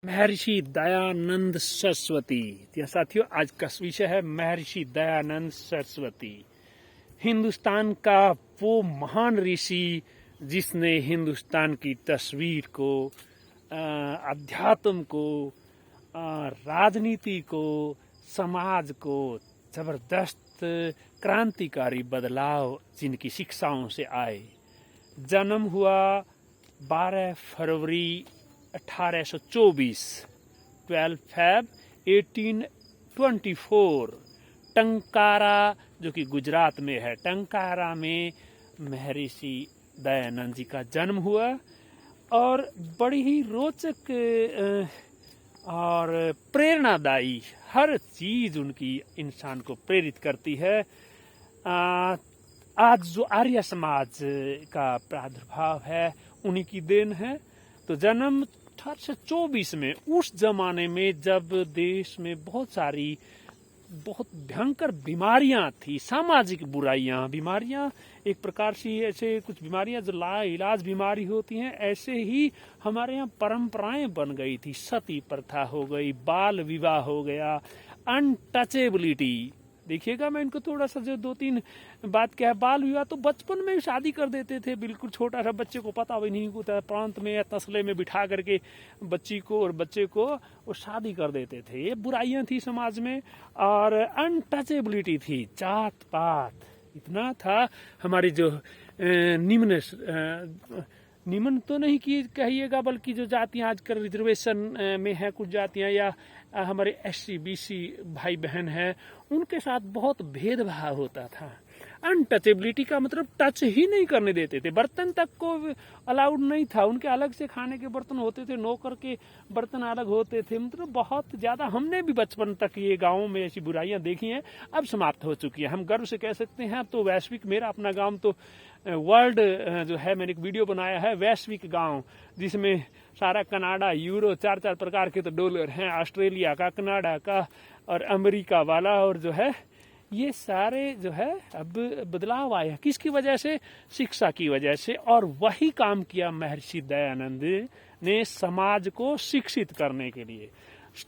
महर्षि दयानंद सरस्वती। या साथियों, आज का विषय है महर्षि दयानंद सरस्वती। हिंदुस्तान का वो महान ऋषि जिसने हिंदुस्तान की तस्वीर को, अध्यात्म को, राजनीति को, समाज को जबरदस्त क्रांतिकारी बदलाव जिनकी शिक्षाओं से आए। जन्म हुआ 12 फरवरी 1824, 12 फैब 1824, टंकारा जो कि गुजरात में है, टंकारा में महर्षि दयानंद जी का जन्म हुआ। और बड़ी ही रोचक और प्रेरणादायी हर चीज उनकी इंसान को प्रेरित करती है। आज जो आर्य समाज का प्रादुर्भाव है उन्हीं की देन है। तो जन्म 1824 में, उस जमाने में जब देश में बहुत भयंकर बीमारियां थी, सामाजिक बुराइयां, बीमारियां एक प्रकार से ऐसे कुछ बीमारियां जो लाइलाज बीमारी होती हैं, ऐसे ही हमारे यहाँ परंपराएं बन गई थी। सती प्रथा हो गई, बाल विवाह हो गया, अनटचेबिलिटी। देखिएगा, मैं इनको थोड़ा सा जो 2-3 बात क्या है। बाल विवाह तो बचपन में शादी कर देते थे, बिल्कुल छोटा सा बच्चे को पता भी नहीं होता, प्रांत में या तसले में बिठा करके बच्ची को और बच्चे को वो शादी कर देते थे। ये बुराइयां थी समाज में। और अनटचेबिलिटी थी, जात पात इतना था। हमारी जो निम्न तो नहीं की कहिएगा, बल्कि जो जातियां आजकल रिजर्वेशन में है, कुछ जातियां या हमारे SC BC भाई बहन हैं, उनके साथ बहुत भेदभाव होता था। अनटचेबिलिटी का मतलब टच ही नहीं करने देते थे, बर्तन तक को अलाउड नहीं था। उनके अलग से खाने के बर्तन होते थे, नौकर के बर्तन अलग होते थे। मतलब बहुत ज्यादा हमने भी बचपन तक ये गाँव में ऐसी बुराइयां देखी हैं, अब समाप्त हो चुकी है, हम गर्व से कह सकते हैं। तो वैश्विक, मेरा अपना गाँव तो वर्ल्ड जो है, मैंने एक वीडियो बनाया है वैश्विक गांव, जिसमें सारा कनाडा, यूरो, 4-4 प्रकार के तो डॉलर हैं, ऑस्ट्रेलिया का, कनाडा का और अमेरिका वाला। और जो है ये सारे जो है अब बदलाव आया, किसकी वजह से? शिक्षा की वजह से। और वही काम किया महर्षि दयानंद ने समाज को शिक्षित करने के लिए।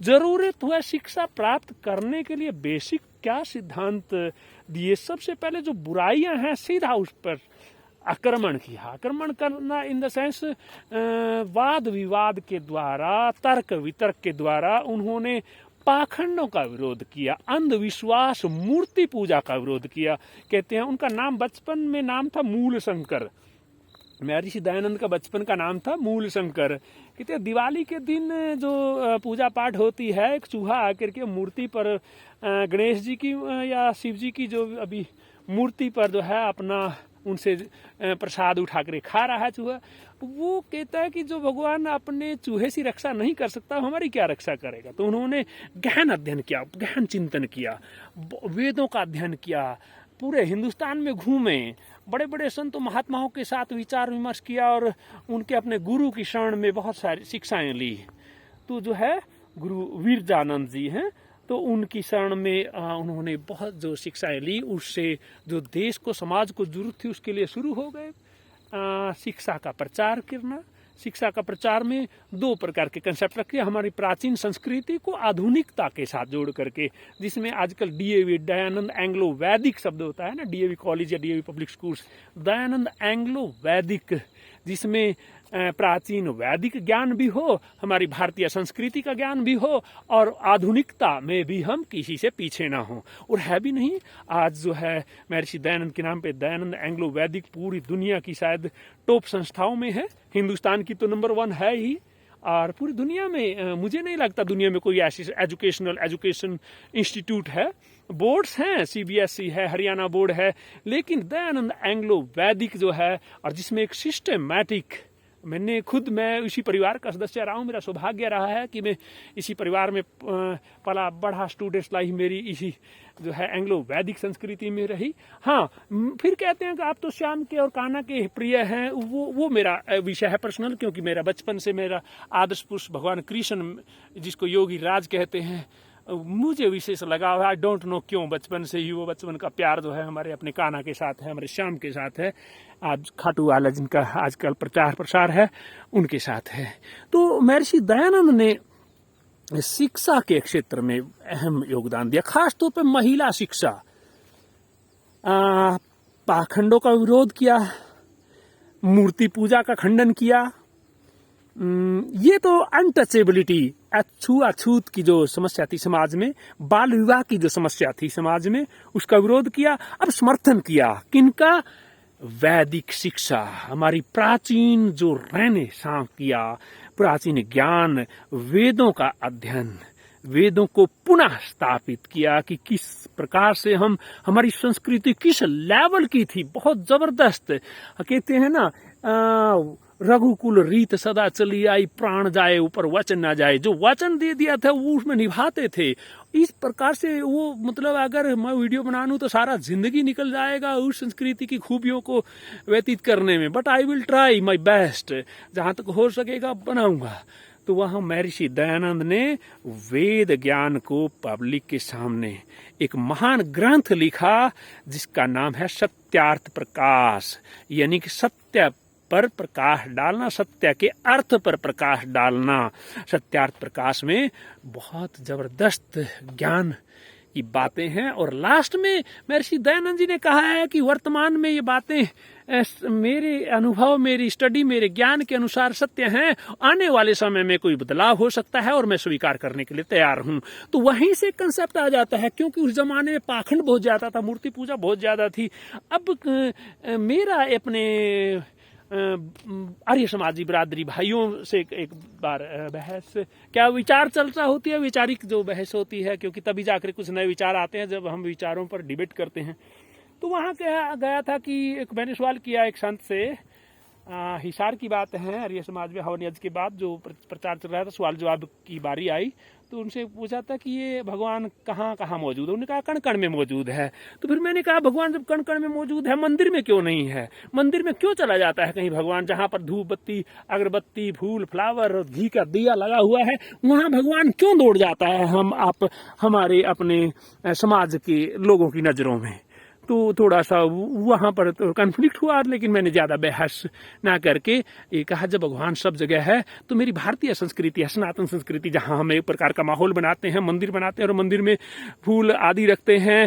जरूरत हुआ शिक्षा प्राप्त करने के लिए बेसिक क्या सिद्धांत दिए? सबसे पहले जो बुराइयां हैं सीधा उस पर आक्रमण किया। आक्रमण करना इन द सेंस वाद विवाद के द्वारा, तर्क वितर्क के द्वारा उन्होंने पाखंडों का विरोध किया, अंधविश्वास, मूर्ति पूजा का विरोध किया। कहते हैं उनका नाम, बचपन में नाम था मूल शंकर। महर्षि दयानंद का बचपन का नाम था मूल शंकर। कहते हैं दिवाली के दिन जो पूजा पाठ होती है, एक चूहा आकर के मूर्ति पर, गणेश जी की या शिव जी की जो अभी मूर्ति पर जो है अपना उनसे प्रसाद उठा कर खा रहा है चूहा। वो कहता है कि जो भगवान अपने चूहे से रक्षा नहीं कर सकता, हमारी क्या रक्षा करेगा? तो उन्होंने गहन अध्ययन किया, गहन चिंतन किया, वेदों का अध्ययन किया, पूरे हिंदुस्तान में घूमे, बड़े बड़े संतों महात्माओं के साथ विचार विमर्श किया और उनके अपने गुरु की शरण में बहुत सारी शिक्षाएं ली। तो जो है गुरु वीरजानंद जी हैं, तो उनकी शरण में उन्होंने बहुत जो शिक्षाएं ली, उससे जो देश को, समाज को जरूरत थी उसके लिए शुरू हो गए शिक्षा का प्रचार करना। शिक्षा का प्रचार में 2 प्रकार के कंसेप्ट रखे, हमारी प्राचीन संस्कृति को आधुनिकता के साथ जोड़ करके, जिसमें आजकल DAV, दयानंद एंग्लो वैदिक शब्द होता है ना, DAV कॉलेज या DAV public schools, Dayanand Anglo वैदिक, जिसमें प्राचीन वैदिक ज्ञान भी हो, हमारी भारतीय संस्कृति का ज्ञान भी हो, और आधुनिकता में भी हम किसी से पीछे ना हो। और है भी नहीं, आज जो है महर्षि दयानंद के नाम पे दयानंद एंग्लो वैदिक पूरी दुनिया की शायद टॉप संस्थाओं में है। हिंदुस्तान की तो नंबर 1 है ही, और पूरी दुनिया में मुझे नहीं लगता दुनिया में कोई ऐसी एजुकेशन इंस्टीट्यूट है। बोर्ड्स हैं, CBSE है, हरियाणा बोर्ड है, लेकिन दयानंद एंग्लो वैदिक जो है, और जिसमें एक सिस्टमैटिक, मैं इसी परिवार का सदस्य रहा हूँ, मेरा सौभाग्य रहा है कि मैं इसी परिवार में पला बढ़ा, स्टूडेंट्स लाइफ मेरी इसी जो है एंग्लो वैदिक संस्कृति में रही। हाँ, फिर कहते हैं कि आप तो श्याम के और कान्हा के प्रिय हैं, वो मेरा विषय है पर्सनल, क्योंकि मेरा बचपन से मेरा आदर्श पुरुष भगवान कृष्ण, जिसको योगी राज कहते हैं, मुझे विशेष लगाव है। आई डोंट नो क्यों, बचपन से ही वो बचपन का प्यार जो है हमारे अपने कान्हा के साथ है, हमारे श्याम के साथ है। आज खाटू वाला जिनका आजकल प्रचार प्रसार है, उनके साथ है। तो महर्षि दयानंद ने शिक्षा के क्षेत्र में अहम योगदान दिया, खासतौर पर महिला शिक्षा। पाखंडों का विरोध किया, मूर्ति पूजा का खंडन किया। ये तो अनटचेबिलिटी, अछूत की जो समस्या थी समाज में, बाल विवाह की जो समस्या थी समाज में, उसका विरोध किया। अब समर्थन किया किनका? वैदिक शिक्षा, हमारी प्राचीन जो रेनेसां किया, प्राचीन ज्ञान, वेदों का अध्ययन, वेदों को पुनः स्थापित किया कि किस प्रकार से हमारी संस्कृति किस लेवल की थी, बहुत जबरदस्त। कहते हैं ना, रघुकुल रीत सदा चली आई, प्राण जाए ऊपर वचन ना जाए। जो वचन दे दिया था वो उसमें निभाते थे। इस प्रकार से वो, मतलब अगर मैं वीडियो बना लूं तो सारा जिंदगी निकल जाएगा उस संस्कृति की खूबियों को व्यतीत करने में, but I will try my best, जहां तक हो सकेगा बनाऊंगा। तो वहां महर्षि दयानंद ने वेद ज्ञान को पब्लिक के सामने एक महान ग्रंथ लिखा जिसका नाम है सत्यार्थ प्रकाश, यानी कि सत्य पर प्रकाश डालना, सत्य के अर्थ पर प्रकाश डालना। सत्यार्थ प्रकाश में बहुत जबरदस्त ज्ञान की बातें हैं। और लास्ट में महर्षि दयानंद जी ने कहा है कि वर्तमान में ये बातें मेरे अनुभव, मेरी स्टडी, मेरे ज्ञान के अनुसार सत्य हैं। आने वाले समय में कोई बदलाव हो सकता है और मैं स्वीकार करने के लिए तैयार हूं। तो वहीं से कंसेप्ट आ जाता है, क्योंकि उस जमाने में पाखंड बहुत ज्यादा था, मूर्ति पूजा बहुत ज्यादा थी। अब मेरा अपने आर्य समाजी बिरादरी भाइयों से एक बार बहस, क्या विचार चर्चा होती है, वैचारिक जो बहस होती है, क्योंकि तभी जाकर कुछ नए विचार आते हैं जब हम विचारों पर डिबेट करते हैं। तो वहाँ क्या गया था कि मैंने सवाल किया एक संत से, हिसार की बात है, आर्य समाज में हवन यज्ञ के बाद जो प्रचार चल रहा था, सवाल जवाब की बारी आई तो उनसे पूछा था कि ये भगवान कहाँ कहाँ मौजूद है। उन्होंने कहा कण कण में मौजूद है। तो फिर मैंने कहा भगवान जब कण कण में मौजूद है, मंदिर में क्यों नहीं है? मंदिर में क्यों चला जाता है कहीं भगवान, जहाँ पर धूप बत्ती, अगरबत्ती, फूल, फ्लावर, घी का दिया लगा हुआ है, वहाँ भगवान क्यों दौड़ जाता है हमारे अपने समाज के लोगों की नजरों में? तो थोड़ा सा वहां पर तो कन्फ्लिक्ट हुआ, लेकिन मैंने ज्यादा बहस ना करके ये कहा जब भगवान सब जगह है तो मेरी भारतीय संस्कृति है, सनातन संस्कृति, जहां हम एक प्रकार का माहौल बनाते हैं, मंदिर बनाते हैं और मंदिर में फूल आदि रखते हैं,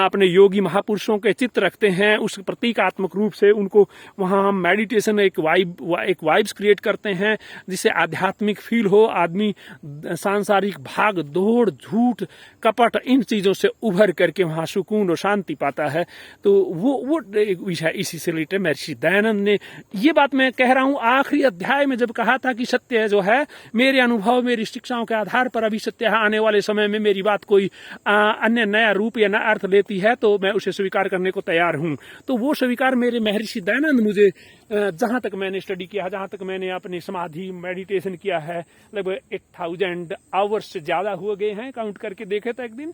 अपने योगी महापुरुषों के चित्र रखते हैं, उस प्रतीकात्मक रूप से उनको वहां हम मेडिटेशन एक वाइब्स क्रिएट करते हैं जिससे आध्यात्मिक फील हो, आदमी सांसारिक भाग दौड़, झूठ, कपट, इन चीजों से उभर करके वहां सुकून और शांति पाता है। तो वो एक विषय इसी से रिलेटेड महर्षि दयानंद ने, ये बात मैं कह रहा हूं आखिरी अध्याय में जब कहा था कि सत्य जो है मेरे अनुभव, मेरी शिक्षाओं के आधार पर अभी सत्य है, आने वाले समय में मेरी बात कोई अन्य नया रूप या नया अर्थ लेती है तो मैं उसे स्वीकार करने को तैयार हूं। तो वो स्वीकार मेरे महर्षि दयानंद मुझे, जहां तक मैंने स्टडी किया, जहां तक मैंने अपनी समाधि मेडिटेशन किया है, लगभग 8000 आवर्स से ज्यादा हो गए हैं, काउंट करके देखे था एक दिन।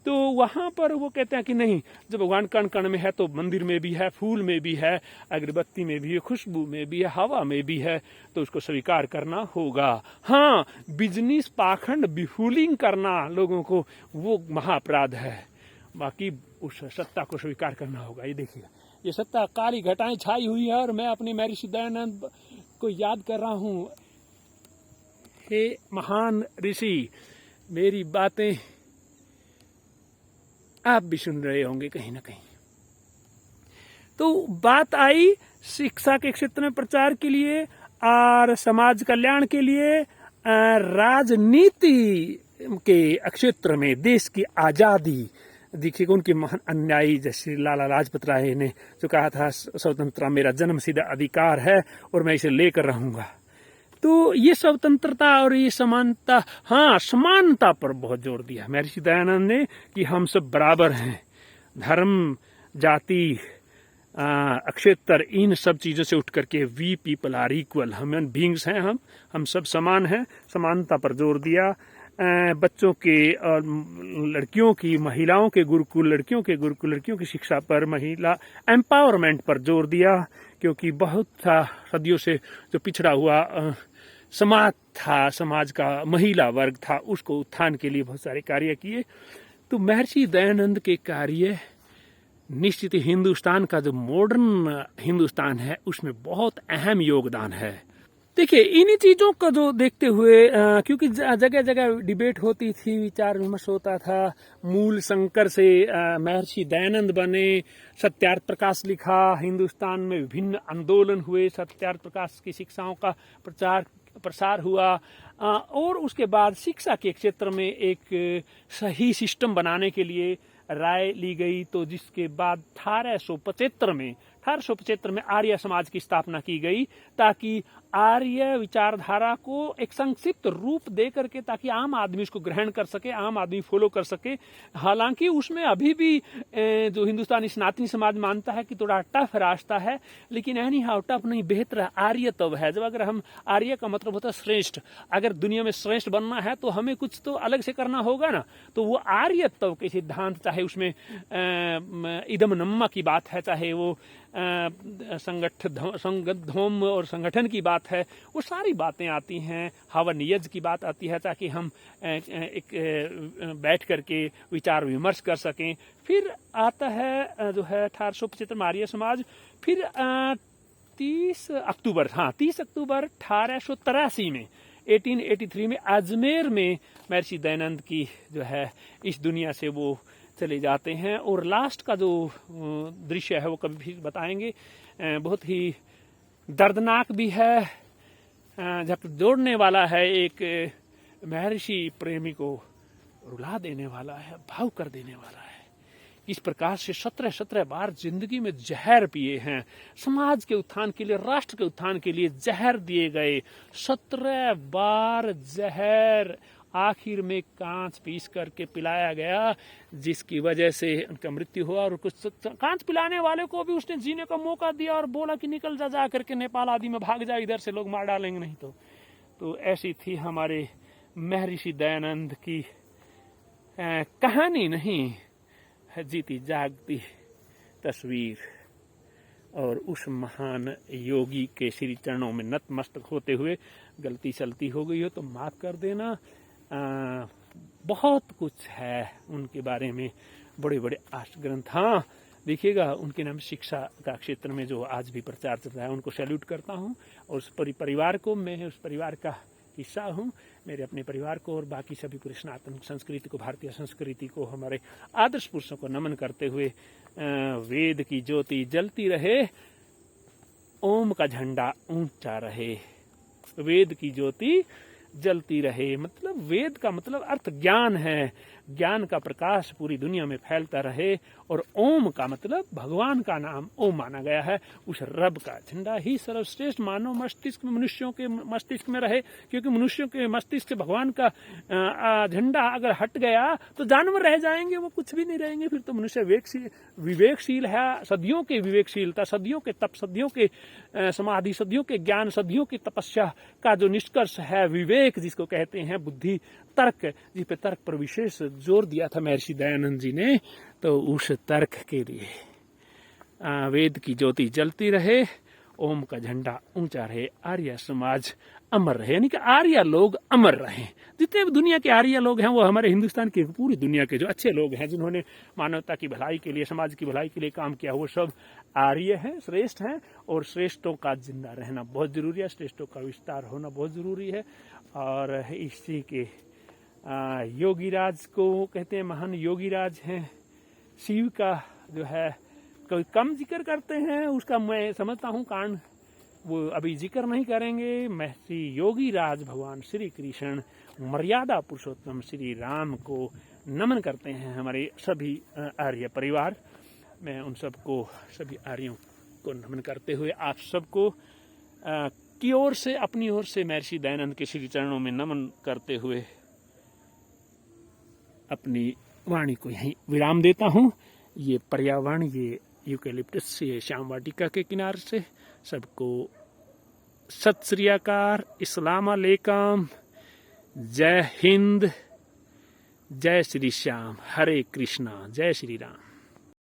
तो वहां पर वो कहते हैं कि नहीं, जब भगवान कण कण में है तो मंदिर में भी है, फूल में भी है, अगरबत्ती में भी है, खुशबू में भी है, हवा में भी है, तो उसको स्वीकार करना होगा। हाँ, बिजनेस पाखंड बिफूलिंग करना लोगों को, वो महाअपराध है। बाकी उस सत्ता को स्वीकार करना होगा। ये देखिए, ये सत्ता काली घटाएं छाई हुई है और मैं अपने महर्षि दयानंद को याद कर रहा हूं। हे महान ऋषि, मेरी बातें आप भी सुन रहे होंगे कहीं ना कहीं। तो बात आई शिक्षा के क्षेत्र में प्रचार के लिए और समाज कल्याण के लिए, राजनीति के क्षेत्र में देश की आजादी। देखिएगा उनके महान अन्यायी जैसे लाला लाजपत राय ने जो कहा था स्वतंत्रता मेरा जन्मसिद्ध अधिकार है और मैं इसे लेकर रहूंगा। तो ये स्वतंत्रता और ये समानता, हाँ, समानता पर बहुत जोर दिया महर्षि दयानंद ने कि हम सब बराबर हैं, धर्म, जाति, क्षेत्र, इन सब चीजों से उठ करके we people are equal, human beings हैं, हम सब समान हैं। समानता पर जोर दिया। बच्चों के और लड़कियों की, महिलाओं के गुरुकुल, लड़कियों के गुरुकुल, लड़कियों की शिक्षा पर, महिला एम्पावरमेंट पर जोर दिया, क्योंकि बहुत था सदियों से जो पिछड़ा हुआ समाज था, समाज का महिला वर्ग था, उसको उत्थान के लिए बहुत सारे कार्य किए। तो महर्षि दयानंद के कार्य निश्चित हिंदुस्तान का जो मॉडर्न हिंदुस्तान है उसमें बहुत अहम योगदान है। देखिए इन्हीं चीजों को जो देखते हुए क्योंकि जगह जगह डिबेट होती थी, विचार विमर्श होता था, मूल शंकर से महर्षि दयानंद बने, सत्यार्थ प्रकाश लिखा, हिंदुस्तान में विभिन्न आंदोलन हुए, सत्यार्थ प्रकाश की शिक्षाओं का प्रसार हुआ, और उसके बाद शिक्षा के क्षेत्र में एक सही सिस्टम बनाने के लिए राय ली गई। तो जिसके बाद 1875 में आर्य समाज की स्थापना की गई, ताकि आर्य विचारधारा को एक संक्षिप्त रूप दे करके, ताकि आम आदमी उसको ग्रहण कर सके, आम आदमी फॉलो कर सके। हालांकि उसमें अभी भी जो हिंदुस्तानी सनातनी समाज मानता है कि थोड़ा टफ रास्ता है, लेकिन एनी हाउ टफ नहीं, बेहतर आर्य तब है। जब अगर हम आर्य का मतलब होता है श्रेष्ठ, अगर दुनिया में श्रेष्ठ बनना है तो हमें कुछ तो अलग से करना होगा ना। तो वो आर्य तब के सिद्धांत, चाहे उसमें इदम नम्मा की बात है, चाहे वो संगठन और संगठन की बात है, वो सारी बातें आती हैं। हवन यज्ञ की बात आती है, ताकि हम एक बैठ करके विचार विमर्श कर सकें। फिर आता है जो है 1875 में आर्य समाज। फिर 30 अक्टूबर 1883 में 1883 में अजमेर में महर्षि दयानंद की जो है इस दुनिया से वो चले जाते हैं। और लास्ट का जो दृश्य है वो कभी भी बताएंगे, बहुत ही दर्दनाक भी है, जब जोड़ने वाला है, एक महर्षि प्रेमी को रुला देने वाला है, भाव कर देने वाला है। इस प्रकार से 17 बार जिंदगी में जहर पिए हैं, समाज के उत्थान के लिए, राष्ट्र के उत्थान के लिए जहर दिए गए। 17 बार जहर आखिर में कांच पीस करके पिलाया गया, जिसकी वजह से उनका मृत्यु हुआ। और कुछ कांच पिलाने वाले को भी उसने जीने का मौका दिया और बोला कि निकल जा करके नेपाल आदि में भाग जा, इधर से लोग मार डालेंगे नहीं तो ऐसी थी हमारे महर्षि दयानंद की कहानी, नहीं जीती जागती तस्वीर। और उस महान योगी के श्री चरणों में नतमस्तक होते हुए, गलती सलती हो गई हो तो माफ कर देना। बहुत कुछ है उनके बारे में, बड़े बड़े ग्रंथ। हाँ देखिएगा, उनके नाम शिक्षा का क्षेत्र में जो आज भी प्रचार चल रहा है, उनको सैल्यूट करता हूँ। और उस परिवार को, मैं उस परिवार का हिस्सा हूँ। मेरे अपने परिवार को और बाकी सभी पूरे सनातन संस्कृति को, भारतीय संस्कृति को, हमारे आदर्श पुरुषों को नमन करते हुए, वेद की ज्योति जलती रहे, ओम का झंडा ऊंचा रहे। वेद की ज्योति जलती रहे, मतलब वेद का मतलब अर्थ ज्ञान है, ज्ञान का प्रकाश पूरी दुनिया में फैलता रहे। और ओम का मतलब भगवान का नाम ओम माना गया है, उस रब का झंडा ही सर्वश्रेष्ठ मानव मस्तिष्क में, मनुष्यों के मस्तिष्क में रहे। क्योंकि मनुष्यों के मस्तिष्क से भगवान का झंडा अगर हट गया तो जानवर रह जाएंगे, वो कुछ भी नहीं रहेंगे। फिर तो मनुष्य विवेकशील है, सदियों के विवेकशीलता, सदियों के तप, सदियों के समाधि, सदियों के ज्ञान, सदियों की तपस्या का जो निष्कर्ष है विवेक, जिसको कहते हैं बुद्धि, तर्क, जिस पे तर्क पर विशेष जोर दिया था महर्षि दयानंद जी ने। तो उस तर्क के लिए वेद की ज्योति जलती रहे, ओम का झंडा ऊंचा रहे, आर्य समाज अमर रहे, यानी कि आर्य लोग अमर रहे। जितने भी दुनिया के आर्य लोग हैं वो हमारे हिंदुस्तान के, पूरी दुनिया के जो अच्छे लोग हैं, जिन्होंने मानवता की भलाई के लिए, समाज की भलाई के लिए काम किया, वो सब आर्य हैं, श्रेष्ठ हैं। और श्रेष्ठों का जिंदा रहना बहुत जरूरी है, श्रेष्ठों का विस्तार होना बहुत जरूरी है। और इसी के योगीराज को कहते हैं, महान योगीराज हैं। शिव का जो है कोई कम जिक्र करते हैं, उसका मैं समझता हूँ कारण वो अभी जिक्र नहीं करेंगे। महर्षि योगीराज भगवान श्री कृष्ण, मर्यादा पुरुषोत्तम श्री राम को नमन करते हैं हमारे सभी आर्य परिवार। मैं उन सबको, सभी आर्यों को नमन करते हुए आप सबको की ओर से, अपनी ओर से महर्षि दयानंद के श्री चरणों में नमन करते हुए अपनी वाणी को यहीं विराम देता हूँ। ये पर्यावरण, ये यूकेलिप्टस, ये श्याम वाटिका के किनारे से सबको सत श्री अकाल, इस्लाम अलैकुम, जय हिंद, जय श्री श्याम, हरे कृष्णा, जय श्री राम।